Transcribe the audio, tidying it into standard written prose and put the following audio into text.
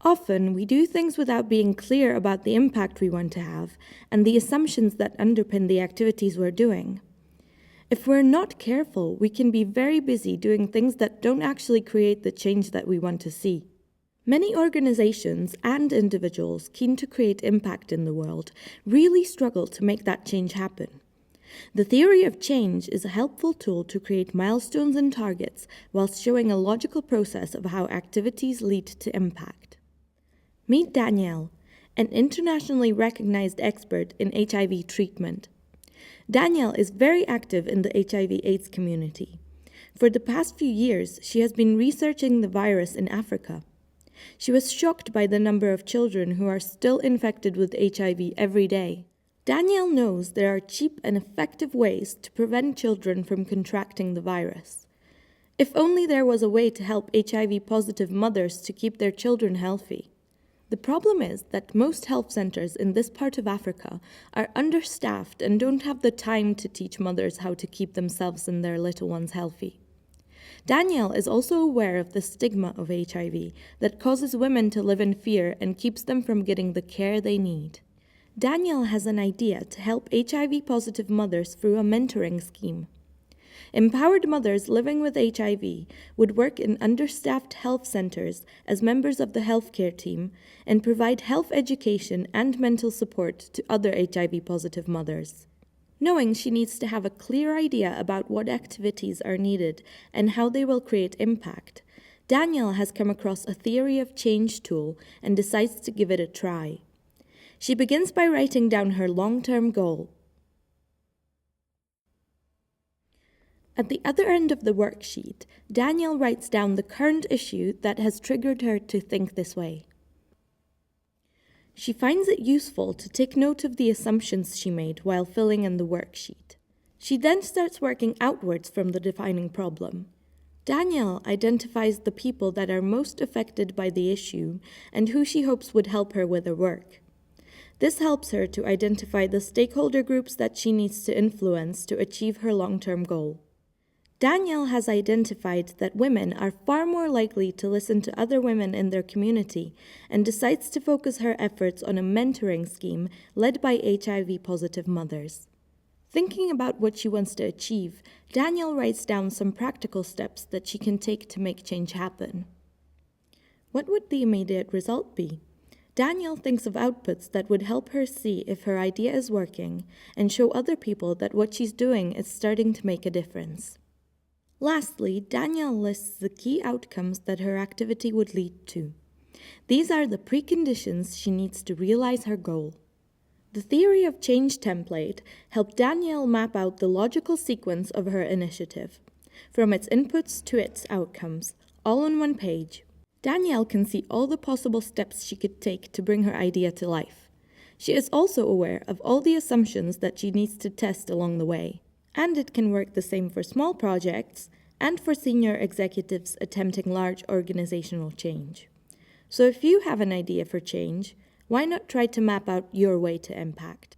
Often, we do things without being clear about the impact we want to have and the assumptions that underpin the activities we're doing. If we're not careful, we can be very busy doing things that don't actually create the change that we want to see. Many organizations and individuals keen to create impact in the world really struggle to make that change happen. The theory of change is a helpful tool to create milestones and targets whilst showing a logical process of how activities lead to impact. Meet Danielle, an internationally recognized expert in HIV treatment. Danielle is very active in the HIV/AIDS community. For the past few years, she has been researching the virus in Africa. She was shocked by the number of children who are still infected with HIV every day. Danielle knows there are cheap and effective ways to prevent children from contracting the virus. If only there was a way to help HIV-positive mothers to keep their children healthy. The problem is that most health centers in this part of Africa are understaffed and don't have the time to teach mothers how to keep themselves and their little ones healthy. Danielle is also aware of the stigma of HIV that causes women to live in fear and keeps them from getting the care they need. Danielle has an idea to help HIV-positive mothers through a mentoring scheme. Empowered mothers living with HIV would work in understaffed health centers as members of the healthcare team and provide health education and mental support to other HIV-positive mothers. Knowing she needs to have a clear idea about what activities are needed and how they will create impact, Danielle has come across a theory of change tool and decides to give it a try. She begins by writing down her long-term goal. At the other end of the worksheet, Danielle writes down the current issue that has triggered her to think this way. She finds it useful to take note of the assumptions she made while filling in the worksheet. She then starts working outwards from the defining problem. Danielle identifies the people that are most affected by the issue and who she hopes would help her with her work. This helps her to identify the stakeholder groups that she needs to influence to achieve her long-term goal. Danielle has identified that women are far more likely to listen to other women in their community and decides to focus her efforts on a mentoring scheme led by HIV-positive mothers. Thinking about what she wants to achieve, Danielle writes down some practical steps that she can take to make change happen. What would the immediate result be? Danielle thinks of outputs that would help her see if her idea is working and show other people that what she's doing is starting to make a difference. Lastly, Danielle lists the key outcomes that her activity would lead to. These are the preconditions she needs to realize her goal. The theory of change template helped Danielle map out the logical sequence of her initiative, from its inputs to its outcomes, all on one page. Danielle can see all the possible steps she could take to bring her idea to life. She is also aware of all the assumptions that she needs to test along the way. And it can work the same for small projects and for senior executives attempting large organizational change. So if you have an idea for change, why not try to map out your way to impact?